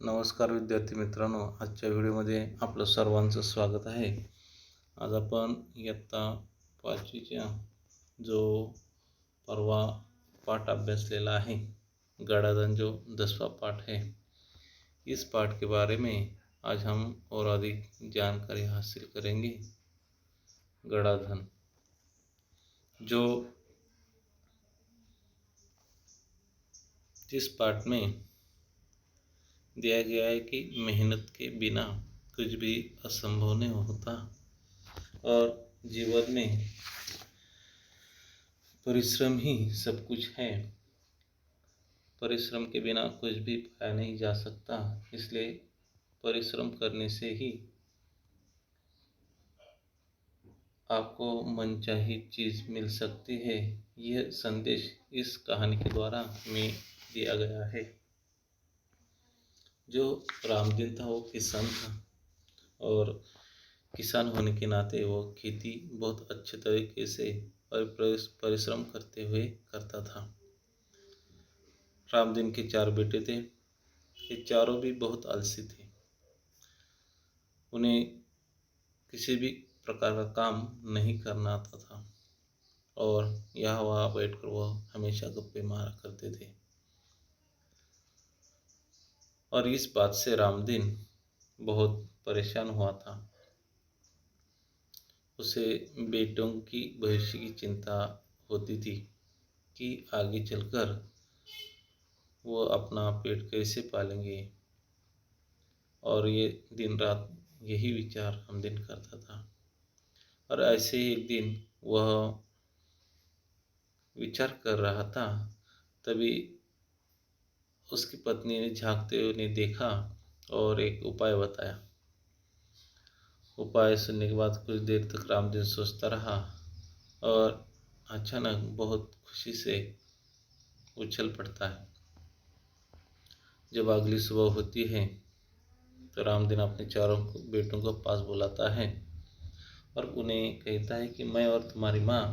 नमस्कार विद्यार्थी मित्रांनो, आजच्या व्हिडिओमध्ये आपलं सर्वांचं स्वागत आहे. आज आपण इयत्ता 5वीच्या जो परवा पाठ अभ्यासलेला है, गडाधन जो 10वां पाठ है, इस पाठ के बारे में आज हम और अधिक जानकारी हासिल करेंगे. गडाधन जो जिस पाठ में दिया गया है कि मेहनत के बिना कुछ भी असंभव नहीं होता और जीवन में परिश्रम ही सब कुछ है. परिश्रम के बिना कुछ भी पाया नहीं जा सकता, इसलिए परिश्रम करने से ही आपको मनचाही चीज़ मिल सकती है. यह संदेश इस कहानी के द्वारा में दिया गया है. जो रामदीन था वो किसान था और किसान होने के नाते वो खेती बहुत अच्छे तरीके से और परिश्रम करते हुए करता था. रामदीन के 4 बेटे थे. ये चारों भी बहुत आलसी थे. उन्हें किसी भी प्रकार का काम नहीं करना आता था और यहाँ वहाँ बैठकर वह हमेशा गप्पे मारा करते थे. और इस बात से रामदीन बहुत परेशान हुआ था. उसे बेटों की भविष्य की चिंता होती थी कि आगे चलकर वो अपना पेट कैसे पालेंगे, और ये दिन रात यही विचार रामदीन करता था. और ऐसे ही एक दिन वह विचार कर रहा था, तभी उसकी पत्नी ने झांकते हुए उन्हें देखा और एक उपाय बताया. उपाय सुनने के बाद कुछ देर तक रामदीन सोचता रहा और अचानक बहुत खुशी से उछल पड़ता है. जब अगली सुबह होती है तो रामदीन अपने चारों बेटों को पास बुलाता है और उन्हें कहता है कि मैं और तुम्हारी माँ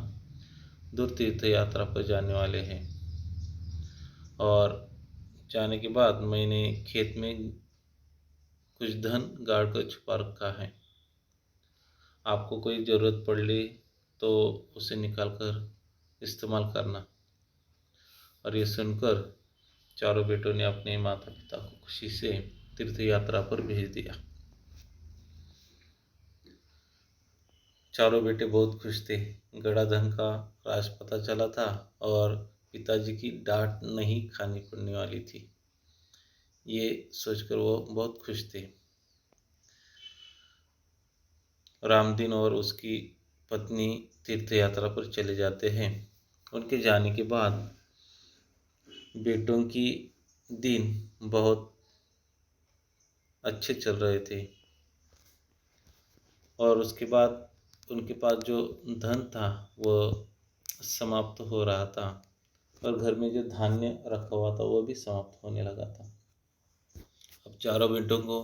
दूर तीर्थ यात्रा पर जाने वाले हैं और जाने के बाद मैंने खेत में कुछ धन गाड़ कर छुपा रखा है. आपको कोई ज़रूरत पड़े तो उसे निकाल कर इस्तेमाल करना. और ये सुनकर चारों बेटों ने अपने माता पिता को खुशी से तीर्थ यात्रा पर भेज दिया. चारों बेटे बहुत खुश थे. गडाधन का राज पता चला था और पिताजी की डांट नहीं खानी पड़ने वाली थी. ये सोचकर वो बहुत खुश थे. रामदीन और उसकी पत्नी तीर्थ यात्रा पर चले जाते हैं. उनके जाने के बाद बेटों की दिन बहुत अच्छे चल रहे थे और उसके बाद उनके पास जो धन था वह समाप्त हो रहा था और घर में जो धान्य रखा हुआ था वो भी समाप्त होने लगा था. अब चारों बेटों को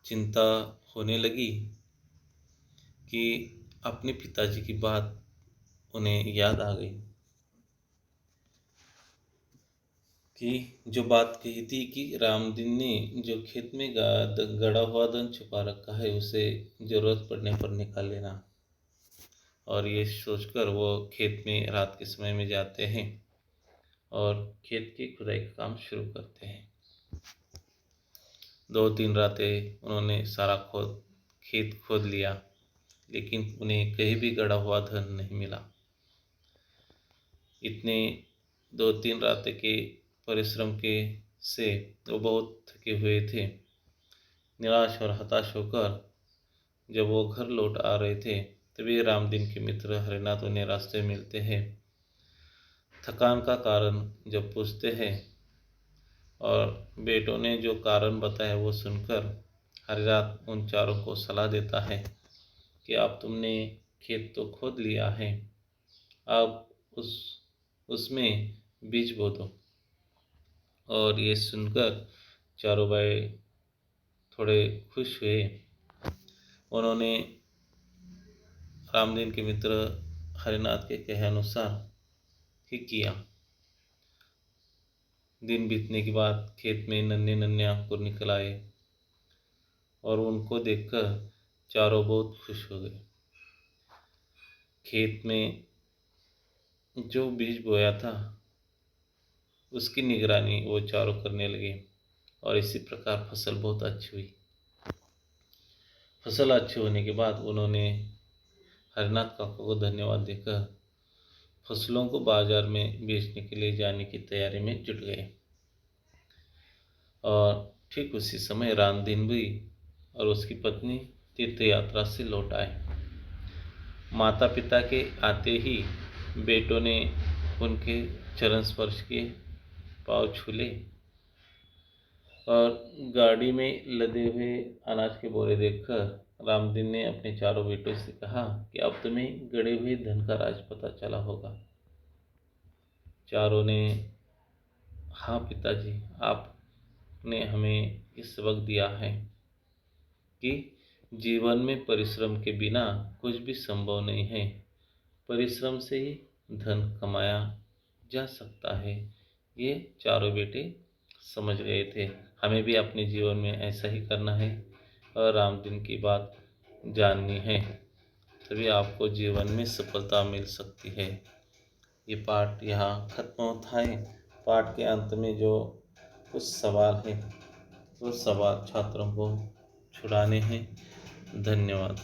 चिंता होने लगी कि अपने पिताजी की बात उन्हें याद आ गई कि जो बात कही थी कि रामदीन ने जो खेत में गड़ा हुआ धन छुपा रखा है उसे ज़रूरत पड़ने पर निकाल लेना. और ये सोचकर वो खेत में रात के समय में जाते हैं और खेत की खुदाई का काम शुरू करते हैं. 2-3 रातें उन्होंने सारा खेत खोद लिया, लेकिन उन्हें कहीं भी गड़ा हुआ धन नहीं मिला. इतने 2-3 रातें के परिश्रम के से वो बहुत थके हुए थे. निराश और हताश होकर जब वो घर लौट आ रहे थे तभी रामदीन के मित्र हरिनाथ उन्हें रास्ते में मिलते हैं. थकान का कारण जब पूछते हैं और बेटों ने जो कारण बताया वो सुनकर हरिनाथ उन चारों को सलाह देता है कि अब तुमने खेत तो खोद लिया है, अब उसमें बीज बो दो. और ये सुनकर चारों भाई थोड़े खुश हुए. उन्होंने रामदीन के मित्र हरिनाथ के कहे अनुसार ही किया. दिन बीतने के बाद खेत में नन्हे नन्हे अंकुर निकल आए और उनको देखकर चारों बहुत खुश हो गए। खेत में जो बीज बोया था उसकी निगरानी वो चारों करने लगे और इसी प्रकार फसल बहुत अच्छी हुई। फसल अच्छी होने के बाद उन्होंने हरिनाथ काका को धन्यवाद देकर फसलों को बाजार में बेचने के लिए जाने की तैयारी में जुट गए। और ठीक उसी समय रामदीन भी और उसकी पत्नी तीर्थ यात्रा से लौट आए। माता पिता के आते ही बेटों ने उनके चरण स्पर्श किए, पाँव छूले और गाड़ी में लदे हुए अनाज के बोरे देखकर रामदीन ने अपने चारों बेटों से कहा कि अब तुम्हें गड़े हुए धन का राज पता चला होगा। चारों ने हाँ पिताजी, आपने हमें ये सबक दिया है कि जीवन में परिश्रम के बिना कुछ भी संभव नहीं है। परिश्रम से ही धन कमाया जा सकता है। ये चारों बेटे समझ गए थे। हमें भी अपने जीवन में ऐसा ही करना है और रामदीन की बात जाननी है, तभी आपको जीवन में सफलता मिल सकती है। ये पाठ यहाँ खत्म होता है। पाठ के अंत में जो कुछ सवाल है वो सवाल छात्रों को छुड़ाने हैं। धन्यवाद।